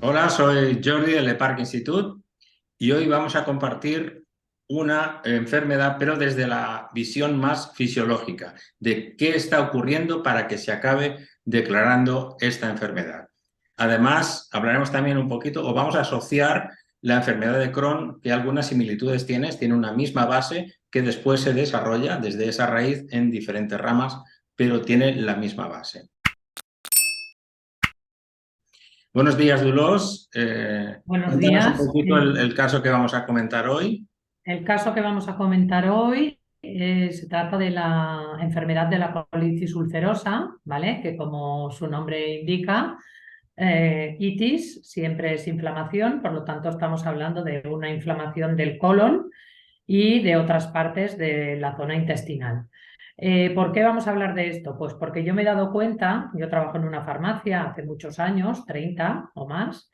Hola, soy Jordi del Park Institute y hoy vamos a compartir una enfermedad, pero desde la visión más fisiológica, de qué está ocurriendo para que se acabe declarando esta enfermedad. Además, hablaremos también un poquito, o vamos a asociar la enfermedad de Crohn, que algunas similitudes tiene una misma base que después se desarrolla desde esa raíz en diferentes ramas, pero tiene la misma base. Buenos días, Dulos. Buenos Cuéntanos un días. poquito el caso que vamos a comentar hoy. El caso que vamos a comentar hoy se trata de la enfermedad de la colitis ulcerosa, ¿vale? Que como su nombre indica, itis siempre es inflamación, por lo tanto estamos hablando de una inflamación del colon y de otras partes de la zona intestinal. ¿Por qué vamos a hablar de esto? Pues porque yo me he dado cuenta, yo trabajo en una farmacia hace muchos años, 30 o más,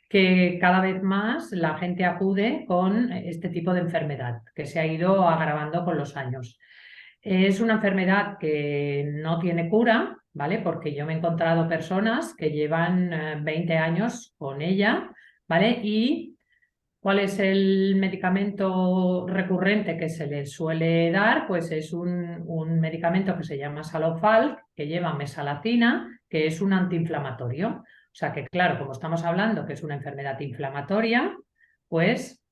que cada vez más la gente acude con este tipo de enfermedad, que se ha ido agravando con los años. Es una enfermedad que no tiene cura, ¿vale? Porque yo me he encontrado personas que llevan 20 años con ella, ¿vale? Y ¿cuál es el medicamento recurrente que se le suele dar? Pues es un medicamento que se llama Salofal, que lleva mesalazina, que es un antiinflamatorio. O sea que, claro, como estamos hablando que es una enfermedad inflamatoria, pues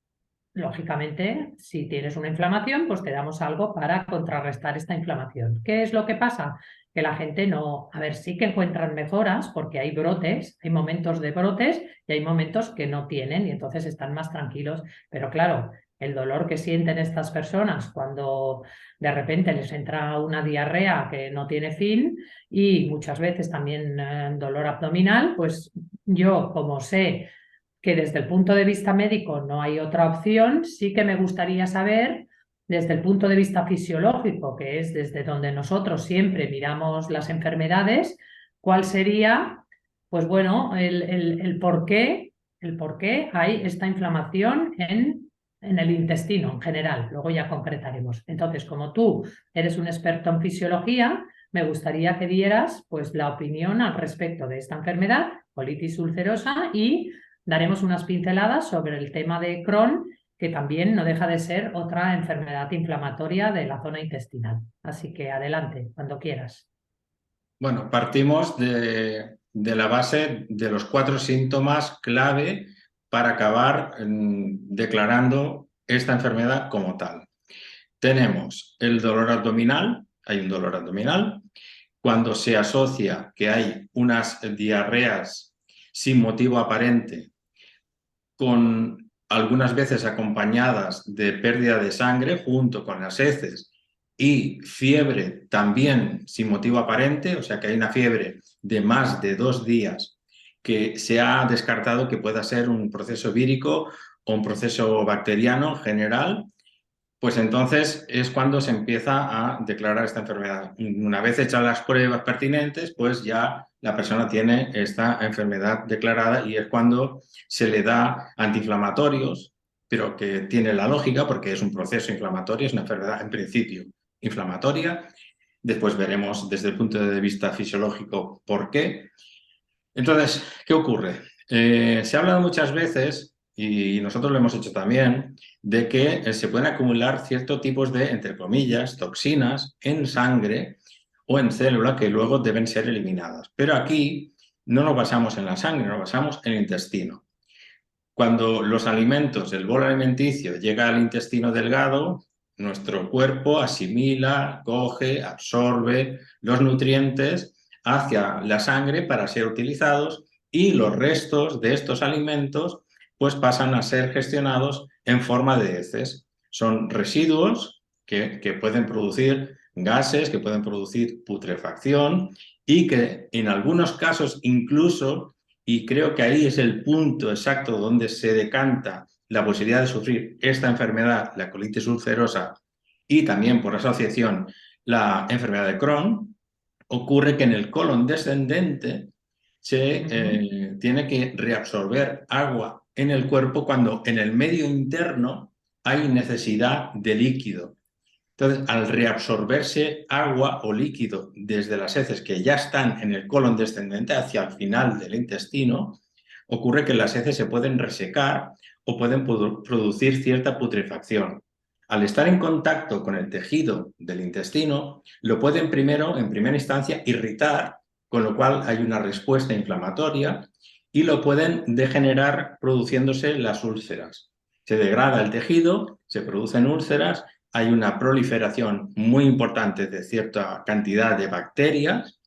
lógicamente, si tienes una inflamación, pues te damos algo para contrarrestar esta inflamación. ¿Qué es lo que pasa? Que la gente no, a ver, sí que encuentran mejoras porque hay brotes, hay momentos de brotes y hay momentos que no tienen y entonces están más tranquilos. Pero claro, el dolor que sienten estas personas cuando de repente les entra una diarrea que no tiene fin y muchas veces también dolor abdominal, pues yo como sé que desde el punto de vista médico no hay otra opción, sí que me gustaría saber desde el punto de vista fisiológico, que es desde donde nosotros siempre miramos las enfermedades, cuál sería, pues bueno, el por qué hay esta inflamación en el intestino en general. Luego ya concretaremos. Entonces, como tú eres un experto en fisiología, me gustaría que dieras pues la opinión al respecto de esta enfermedad, colitis ulcerosa, y daremos unas pinceladas sobre el tema de Crohn, que también no deja de ser otra enfermedad inflamatoria de la zona intestinal. Así que adelante, cuando quieras. Bueno, partimos de la base de los 4 síntomas clave para acabar declarando esta enfermedad como tal. Tenemos el dolor abdominal, hay un dolor abdominal, cuando se asocia que hay unas diarreas sin motivo aparente, con algunas veces acompañadas de pérdida de sangre junto con las heces y fiebre también sin motivo aparente, o sea que hay una fiebre de más de 2 días que se ha descartado que pueda ser un proceso vírico o un proceso bacteriano general, pues entonces es cuando se empieza a declarar esta enfermedad. Una vez hechas las pruebas pertinentes, pues ya la persona tiene esta enfermedad declarada y es cuando se le da antiinflamatorios, pero que tiene la lógica porque es un proceso inflamatorio, es una enfermedad en principio inflamatoria. Después veremos desde el punto de vista fisiológico por qué. Entonces, ¿qué ocurre? Se ha hablado muchas veces, y nosotros lo hemos hecho también, de que se pueden acumular ciertos tipos de, entre comillas, toxinas en sangre o en célula que luego deben ser eliminadas. Pero aquí no nos basamos en la sangre, nos basamos en el intestino. Cuando los alimentos, el bolo alimenticio llega al intestino delgado, nuestro cuerpo asimila, coge, absorbe los nutrientes hacia la sangre para ser utilizados y los restos de estos alimentos pues pasan a ser gestionados en forma de heces. Son residuos que pueden producir gases, que pueden producir putrefacción y que en algunos casos incluso, y creo que ahí es el punto exacto donde se decanta la posibilidad de sufrir esta enfermedad, la colitis ulcerosa, y también por asociación la enfermedad de Crohn, ocurre que en el colon descendente se tiene que reabsorber agua en el cuerpo cuando en el medio interno hay necesidad de líquido. Entonces, al reabsorberse agua o líquido desde las heces que ya están en el colon descendente hacia el final del intestino, ocurre que las heces se pueden resecar o pueden producir cierta putrefacción. Al estar en contacto con el tejido del intestino, lo pueden primero, en primera instancia, irritar, con lo cual hay una respuesta inflamatoria, y lo pueden degenerar produciéndose las úlceras. Se degrada el tejido, se producen úlceras, hay una proliferación muy importante de cierta cantidad de bacterias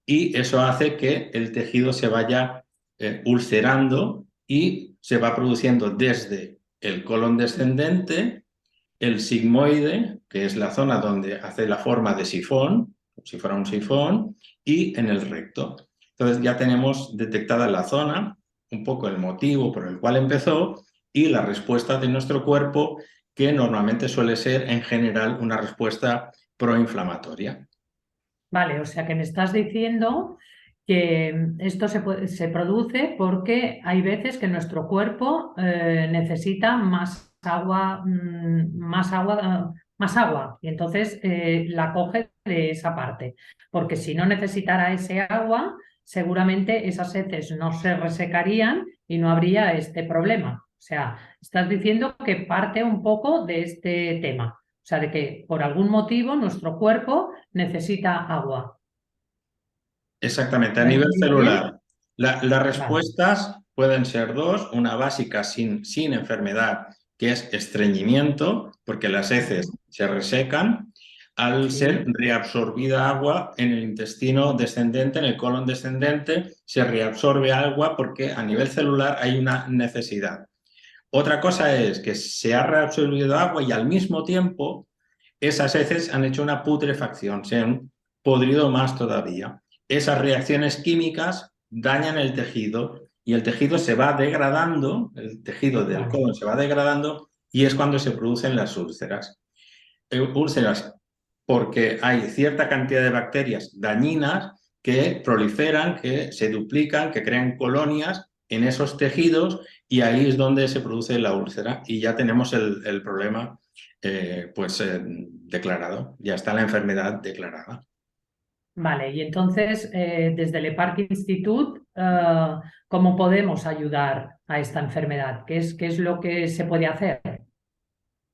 y eso hace que el tejido se vaya ulcerando y se va produciendo desde el colon descendente, el sigmoide, que es la zona donde hace la forma de sifón, como si fuera un sifón, y en el recto. Entonces ya tenemos detectada la zona, un poco el motivo por el cual empezó y la respuesta de nuestro cuerpo, que normalmente suele ser en general una respuesta proinflamatoria. Vale, o sea que me estás diciendo que esto se produce porque hay veces que nuestro cuerpo necesita más agua, más agua, y entonces la coge de esa parte. Porque si no necesitara ese agua, seguramente esas heces no se resecarían y no habría este problema. O sea, estás diciendo que parte un poco de este tema. O sea, de que por algún motivo nuestro cuerpo necesita agua. Exactamente, a ¿Lo he nivel entendido bien? celular. Las Vale, respuestas pueden ser dos, una básica sin enfermedad, que es estreñimiento, porque las heces se resecan, al ser sí, reabsorbida agua en el intestino descendente, en el colon descendente, se reabsorbe agua porque a nivel celular hay una necesidad. Otra cosa es que se ha reabsorbido agua y al mismo tiempo esas heces han hecho una putrefacción, se han podrido más todavía. Esas reacciones químicas dañan el tejido y el tejido se va degradando, el tejido del vale, colon se va degradando y es cuando se producen las úlceras. Úlceras porque hay cierta cantidad de bacterias dañinas que proliferan, que se duplican, que crean colonias en esos tejidos y ahí es donde se produce la úlcera y ya tenemos el problema declarado, ya está la enfermedad declarada. vale. Y entonces, desde el EPARC Institute, ¿cómo podemos ayudar a esta enfermedad? Qué es lo que se puede hacer?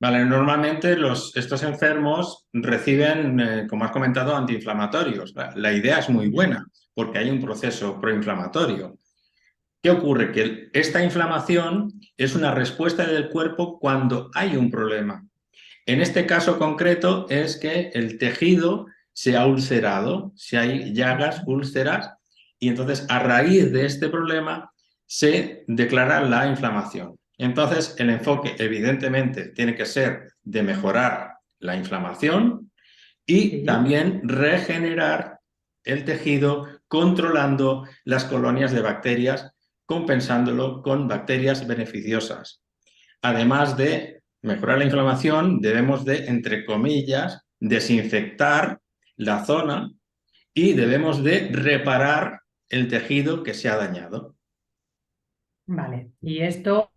Vale, normalmente estos enfermos reciben, como has comentado, antiinflamatorios. La idea es muy Ujú, buena porque hay un proceso proinflamatorio. ¿Qué ocurre? Que esta inflamación es una respuesta del cuerpo cuando hay un problema. En este caso concreto es que el tejido se ha ulcerado, si hay llagas, úlceras, y entonces a raíz de este problema se declara la inflamación. Entonces el enfoque evidentemente tiene que ser de mejorar la inflamación y sí, también regenerar el tejido controlando las colonias de bacterias, compensándolo con bacterias beneficiosas. Además de mejorar la inflamación, debemos de, entre comillas, desinfectar la zona y debemos de reparar el tejido que se ha dañado. vale. Y esto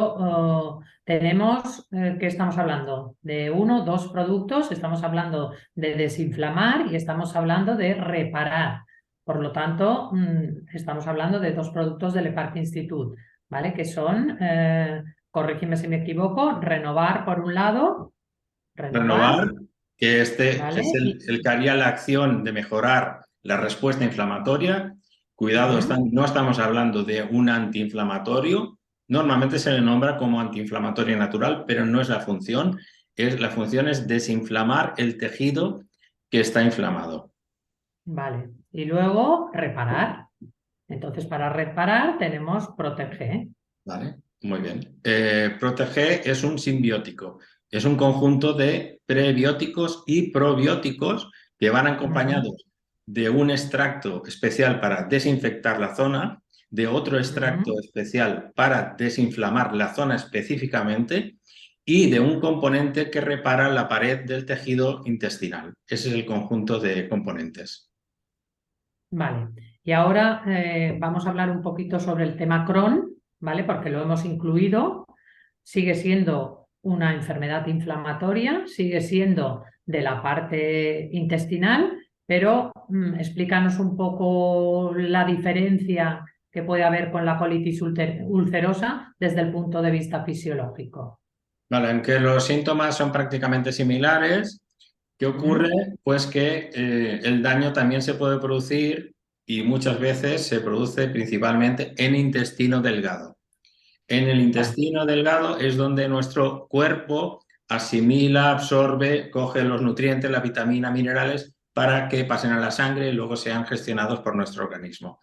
tenemos, ¿qué estamos hablando? De uno, dos productos, estamos hablando de desinflamar y estamos hablando de reparar. Por lo tanto, estamos hablando de dos productos del EPARC Institute, ¿vale? Que son, corrígeme si me equivoco, renovar por un lado, renovar, Renovar, que este es ¿vale? el que haría la acción de mejorar la respuesta inflamatoria. Cuidado, Ujú, no estamos hablando de un antiinflamatorio. Normalmente se le nombra como antiinflamatorio natural, pero no es la función. La función es desinflamar el tejido que está inflamado. vale. Y luego reparar. Entonces, para reparar tenemos proteger. ¿Vale? Muy bien. Protege es un simbiótico. Es un conjunto de prebióticos y probióticos que van Ujú, acompañados de un extracto especial para desinfectar la zona, de otro extracto ujú. especial para desinflamar la zona específicamente y de un componente que repara la pared del tejido intestinal. Ese es el conjunto de componentes. Vale, y ahora vamos a hablar un poquito sobre el tema Crohn, ¿vale? Porque lo hemos incluido. Sigue siendo una enfermedad inflamatoria, sigue siendo de la parte intestinal, pero explícanos un poco la diferencia que puede haber con la colitis ulcerosa desde el punto de vista fisiológico? Vale, aunque los síntomas son prácticamente similares, ¿qué ocurre? Pues que el daño también se puede producir y muchas veces se produce principalmente en intestino delgado. En el Vale. intestino delgado es donde nuestro cuerpo asimila, absorbe, coge los nutrientes, la vitamina, minerales para que pasen a la sangre y luego sean gestionados por nuestro organismo.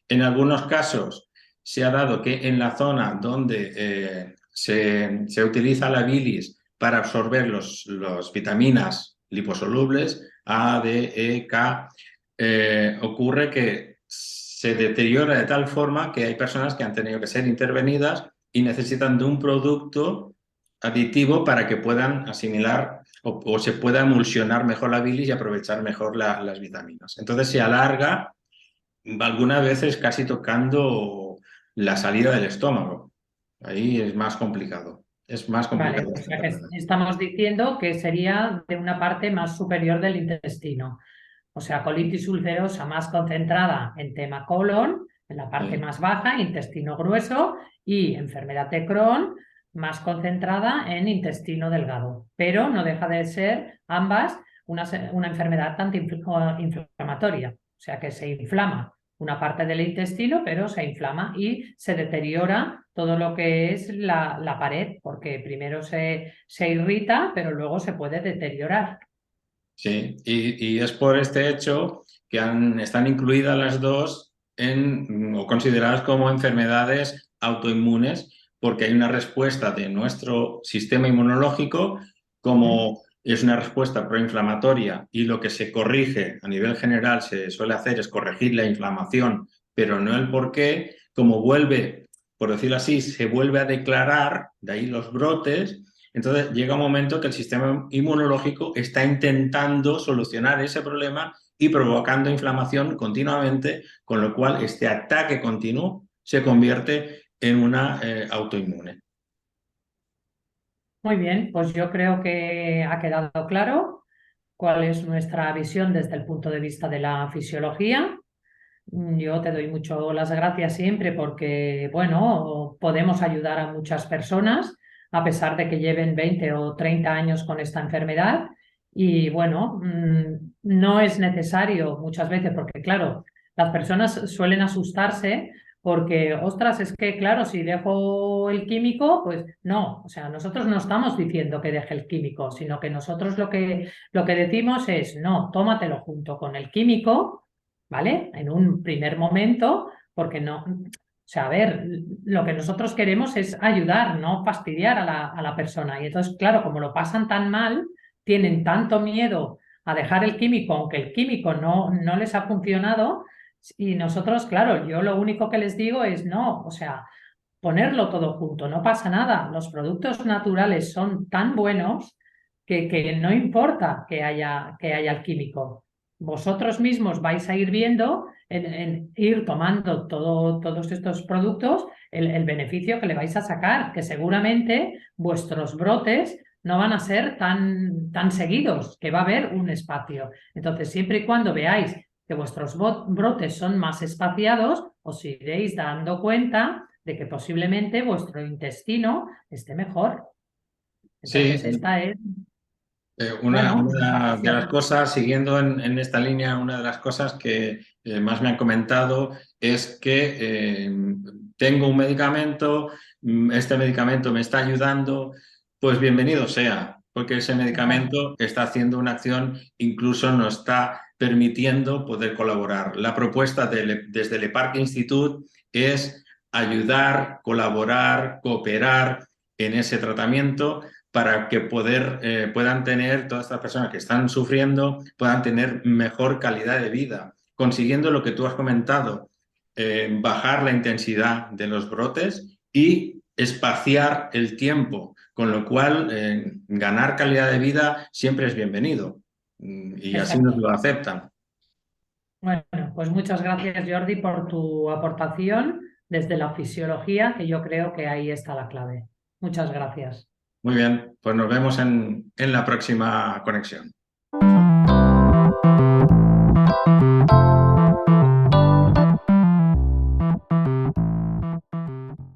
En algunos casos se ha dado que en la zona donde se utiliza la bilis para absorber los vitaminas liposolubles, A, D, E, K, ocurre que se deteriora de tal forma que hay personas que han tenido que ser intervenidas y necesitan de un producto aditivo para que puedan asimilar o se pueda emulsionar mejor la bilis y aprovechar mejor las vitaminas. Entonces se alarga algunas veces casi tocando la salida del estómago. Ahí es más complicado. Es más Vale, complicado o esta sea que enfermedad. estamos diciendo que sería de una parte más superior del intestino. O sea, colitis ulcerosa más concentrada en tema colon, en la parte Sí. más baja, intestino grueso, y enfermedad de Crohn más concentrada en intestino delgado. Pero no deja de ser ambas una enfermedad tanto inflamatoria, o sea que se inflama una parte del intestino, pero se inflama y se deteriora todo lo que es la pared, porque primero se irrita, pero luego se puede deteriorar. Sí, y es por este hecho que están incluidas las dos o consideradas como enfermedades autoinmunes, porque hay una respuesta de nuestro sistema inmunológico, como es una respuesta proinflamatoria y lo que se corrige a nivel general se suele hacer es corregir la inflamación, pero no el por qué, como vuelve, por decirlo así, se vuelve a declarar, de ahí los brotes. Entonces llega un momento que el sistema inmunológico está intentando solucionar ese problema y provocando inflamación continuamente, con lo cual este ataque continuo se convierte en una autoinmune. Muy bien, pues yo creo que ha quedado claro cuál es nuestra visión desde el punto de vista de la fisiología. Yo te doy mucho las gracias siempre porque, bueno, podemos ayudar a muchas personas a pesar de que lleven 20 o 30 años con esta enfermedad. Y bueno, no es necesario muchas veces porque, claro, las personas suelen asustarse porque, ostras, es que, claro, si dejo el químico, pues no, o sea, nosotros no estamos diciendo que deje el químico, sino que nosotros lo que decimos es, no, tómatelo junto con el químico, ¿vale? En un primer momento, porque no, o sea, a ver, lo que nosotros queremos es ayudar, no fastidiar a la persona. Y entonces, claro, como lo pasan tan mal, tienen tanto miedo a dejar el químico, aunque el químico no les ha funcionado. Y nosotros, claro, yo lo único que les digo es no, o sea, ponerlo todo junto, no pasa nada. Los productos naturales son tan buenos que no importa que haya el químico. Vosotros mismos vais a ir viendo, en ir tomando todos estos productos, el beneficio que le vais a sacar, que seguramente vuestros brotes no van a ser tan seguidos, que va a haber un espacio. Entonces, siempre y cuando veáis que vuestros brotes son más espaciados, os iréis dando cuenta de que posiblemente vuestro intestino esté mejor. Sí, Entonces, esta es, bueno, mi una de las participación. cosas, siguiendo en esta línea, una de las cosas que más me han comentado es que tengo un medicamento, este medicamento me está ayudando, pues bienvenido sea, porque ese medicamento está haciendo una acción, incluso nos está permitiendo poder colaborar. La propuesta desde el EPARC Institute es ayudar, colaborar, cooperar en ese tratamiento para que puedan tener, todas estas personas que están sufriendo, puedan tener mejor calidad de vida, consiguiendo lo que tú has comentado, bajar la intensidad de los brotes y espaciar el tiempo, con lo cual ganar calidad de vida siempre es bienvenido y así nos Exacto. lo aceptan. Bueno, pues muchas gracias, Jordi, por tu aportación desde la fisiología, que yo creo que ahí está la clave. Muchas gracias. Muy bien, pues nos vemos en la próxima conexión.